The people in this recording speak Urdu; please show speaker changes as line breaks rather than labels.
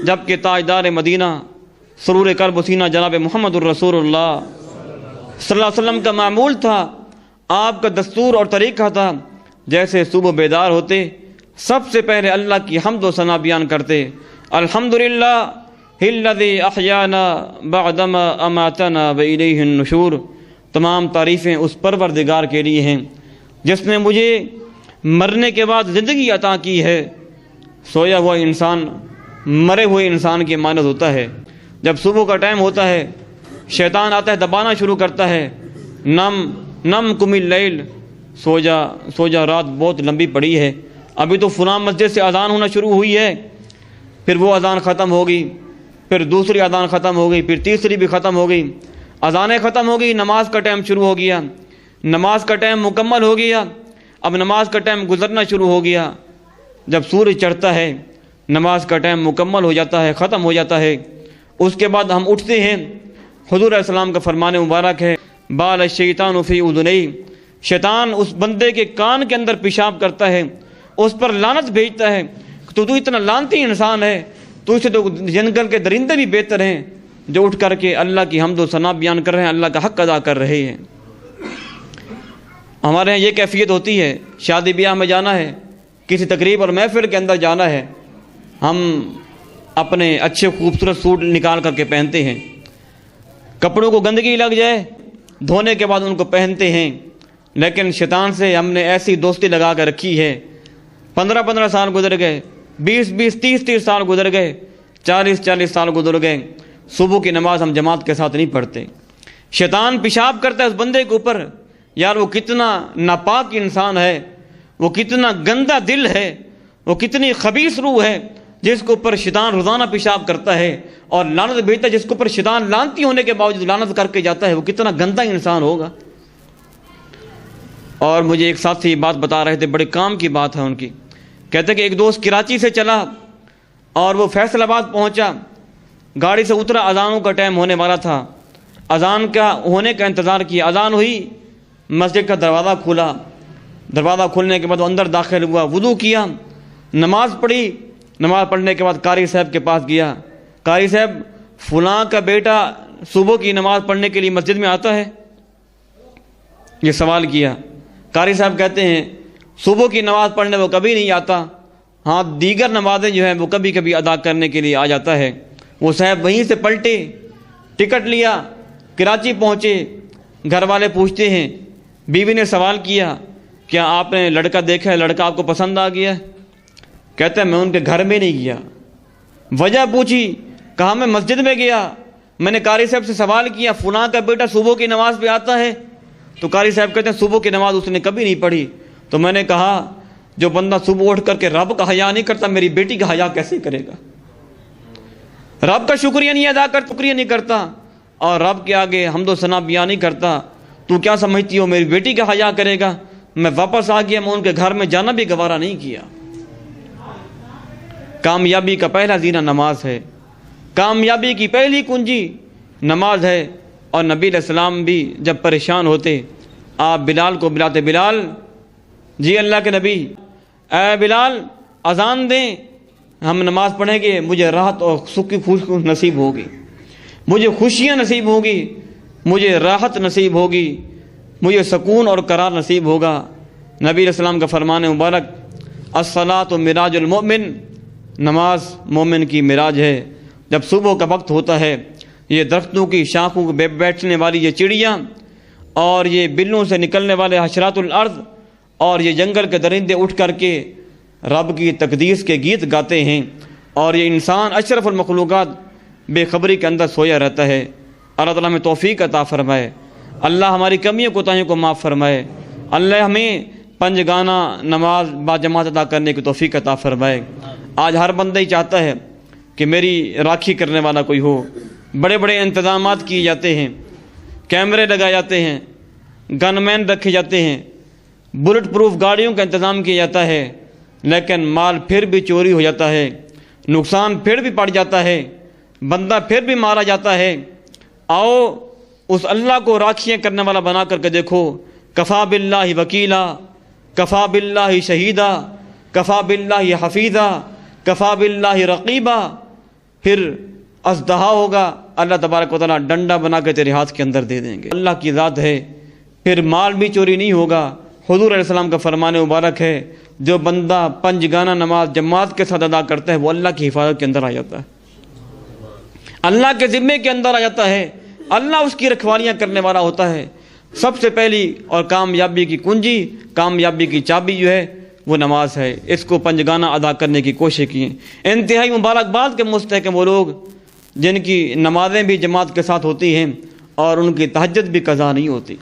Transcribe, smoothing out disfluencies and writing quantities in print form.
جبکہ تاجدار مدینہ سرور قلب و سینہ جناب محمد الرسول اللہ صلی اللہ علیہ وسلم کا معمول تھا، آپ کا دستور اور طریقہ تھا، جیسے صبح بیدار ہوتے سب سے پہلے اللہ کی حمد و ثنا بیان کرتے، الحمدللہ الذی احیانا بعدما اماتنا والیہ النشور، تمام تعریفیں اس پروردگار کے لیے ہیں جس نے مجھے مرنے کے بعد زندگی عطا کی ہے۔ سویا ہوا انسان مرے ہوئے انسان کی مانند ہوتا ہے۔ جب صبح کا ٹائم ہوتا ہے شیطان آتا ہے، دبانا شروع کرتا ہے، نم قم اللیل، سو جا رات بہت لمبی پڑی ہے، ابھی تو فلاں مسجد سے اذان ہونا شروع ہوئی ہے، پھر وہ اذان ختم ہوگی، پھر دوسری اذان ختم ہو گئی، پھر تیسری بھی ختم ہو گئی، اذانیں ختم ہو گئی، نماز کا ٹائم شروع ہو گیا، نماز کا ٹائم مکمل ہو گیا، اب نماز کا ٹائم گزرنا شروع ہو گیا۔ جب سورج چڑھتا ہے نماز کا ٹائم مکمل ہو جاتا ہے، ختم ہو جاتا ہے، اس کے بعد ہم اٹھتے ہیں۔ حضور علیہ السلام کا فرمان مبارک ہے، بال الشیطان فی اذنیہ، شیطان اس بندے کے کان کے اندر پیشاب کرتا ہے، اس پر لعنت بھیجتا ہے، تو اتنا لعنتی انسان ہے، تو اسے تو جنگل کے درندے بھی بہتر ہیں جو اٹھ کر کے اللہ کی حمد و ثنا بیان کر رہے ہیں، اللہ کا حق ادا کر رہے ہیں۔ ہمارے یہاں یہ کیفیت ہوتی ہے، شادی بیاہ میں جانا ہے، کسی تقریب اور محفل کے اندر جانا ہے، ہم اپنے اچھے خوبصورت سوٹ نکال کر کے پہنتے ہیں، کپڑوں کو گندگی لگ جائے دھونے کے بعد ان کو پہنتے ہیں، لیکن شیطان سے ہم نے ایسی دوستی لگا کر رکھی ہے، 15 سال گزر گئے، 20 30 سال گزر گئے، 40 سال گزر گئے، صبح کی نماز ہم جماعت کے ساتھ نہیں پڑھتے۔ شیطان پیشاب کرتا ہے اس بندے کے اوپر، یار وہ کتنا ناپاک انسان ہے، وہ کتنا گندا دل ہے، وہ کتنی خبیث روح ہے جس کے اوپر شیطان روزانہ پیشاب کرتا ہے اور لعنت بھیجتا ہے، جس کے اوپر شیطان لعنتی ہونے کے باوجود لعنت کر کے جاتا ہے، وہ کتنا گندا انسان ہوگا۔ اور مجھے ایک ساتھی یہ بات بتا رہے تھے، بڑے کام کی بات ہے ان کی، کہتے کہ ایک دوست کراچی سے چلا اور وہ فیصل آباد پہنچا، گاڑی سے اترا، اذانوں کا ٹائم ہونے والا تھا، اذان کا ہونے کا انتظار کیا، اذان ہوئی، مسجد کا دروازہ کھلا، دروازہ کھلنے کے بعد وہ اندر داخل ہوا، وضو کیا، نماز پڑھی، نماز پڑھنے کے بعد قاری صاحب کے پاس گیا، قاری صاحب فلاں کا بیٹا صبح کی نماز پڑھنے کے لیے مسجد میں آتا ہے؟ یہ سوال کیا۔ قاری صاحب کہتے ہیں صبح کی نماز پڑھنے وہ کبھی نہیں آتا، ہاں دیگر نمازیں جو ہیں وہ کبھی کبھی ادا کرنے کے لیے آ جاتا ہے۔ وہ صاحب وہیں سے پلٹے، ٹکٹ لیا، کراچی پہنچے، گھر والے پوچھتے ہیں، بیوی نے سوال کیا کیا آپ نے لڑکا دیکھا ہے، لڑکا آپ کو پسند آ گیا؟ کہتا ہے میں ان کے گھر میں نہیں گیا۔ وجہ پوچھی، کہا میں مسجد میں گیا، میں نے قاری صاحب سے سوال کیا فلاں کا بیٹا صبح کی نماز پہ آتا ہے؟ تو قاری صاحب کہتے ہیں صبح کی نماز اس نے کبھی نہیں پڑھی۔ تو میں نے کہا جو بندہ صبح اٹھ کر کے رب کا حیا نہیں کرتا، میری بیٹی کا حیا کیسے کرے گا؟ رب کا شکریہ نہیں ادا کرتا، شکریہ نہیں کرتا اور رب کے آگے حمد و ثنا بیان نہیں کرتا، تو کیا سمجھتی ہو میری بیٹی کا حیا کرے گا؟ میں واپس آ گیا، میں ان کے گھر میں جانا بھی گوارا نہیں کیا۔ کامیابی کا پہلا زینہ نماز ہے، کامیابی کی پہلی کنجی نماز ہے۔ اور نبی علیہ السلام بھی جب پریشان ہوتے آپ بلال کو بلاتے، بلال جی اللہ کے نبی، اے بلال اذان دیں، ہم نماز پڑھیں گے، مجھے راحت اور سکھ کی خوش نصیب ہوگی، مجھے خوشیاں نصیب ہوگی، مجھے راحت نصیب ہوگی، مجھے سکون اور قرار نصیب ہوگا۔ نبی علیہ السلام کا فرمان مبارک، الصلاۃ معراج المؤمن، نماز مومن کی معراج ہے۔ جب صبح کا وقت ہوتا ہے، یہ درختوں کی شاخوں پہ بیٹھنے والی یہ چڑیاں اور یہ بلوں سے نکلنے والے حشرات الارض اور یہ جنگل کے درندے اٹھ کر کے رب کی تقدیس کے گیت گاتے ہیں، اور یہ انسان اشرف المخلوقات بے خبری کے اندر سویا رہتا ہے۔ اللہ تعالیٰ ہمیں توفیق عطا فرمائے، اللہ ہماری کمیوں کوتاہیوں کو معاف فرمائے، اللہ ہمیں پنج گانا نماز با جماعت ادا کرنے کی توفیق عطا فرمائے۔ آج ہر بندہ ہی چاہتا ہے کہ میری راکھی کرنے والا کوئی ہو، بڑے بڑے انتظامات کیے جاتے ہیں، کیمرے لگائے جاتے ہیں، گن مین رکھے جاتے ہیں، بلٹ پروف گاڑیوں کا انتظام کیا جاتا ہے، لیکن مال پھر بھی چوری ہو جاتا ہے، نقصان پھر بھی پڑ جاتا ہے، بندہ پھر بھی مارا جاتا ہے۔ آؤ اس اللہ کو راکھیاں کرنے والا بنا کر کے دیکھو، کفا باللہ وکیلا، کفا باللہ شہیدا، کفا باللہ حفیظا، کفا باللہ رقیبا۔ پھر اژدہا ہوگا، اللہ تبارک و تعالیٰ ڈنڈا بنا کے تیرے ہاتھ کے اندر دے دیں گے۔ اللہ کی ذات ہے۔ پھر مال بھی چوری نہیں ہوگا۔ حضور علیہ السلام کا فرمان مبارک ہے، جو بندہ پنجگانہ نماز جماعت کے ساتھ ادا کرتا ہے وہ اللہ کی حفاظت کے اندر آ جاتا ہے، اللہ کے ذمے کے اندر آ جاتا ہے، اللہ اس کی رکھوالیاں کرنے والا ہوتا ہے۔ سب سے پہلی اور کامیابی کی کنجی، کامیابی کی چابی جو ہے وہ نماز ہے۔ اس کو پنجگانہ ادا کرنے کی کوشش کیے۔ انتہائی مبارکباد کے مستحق ہیں وہ لوگ جن کی نمازیں بھی جماعت کے ساتھ ہوتی ہیں اور ان کی تہجد بھی قضا نہیں ہوتی۔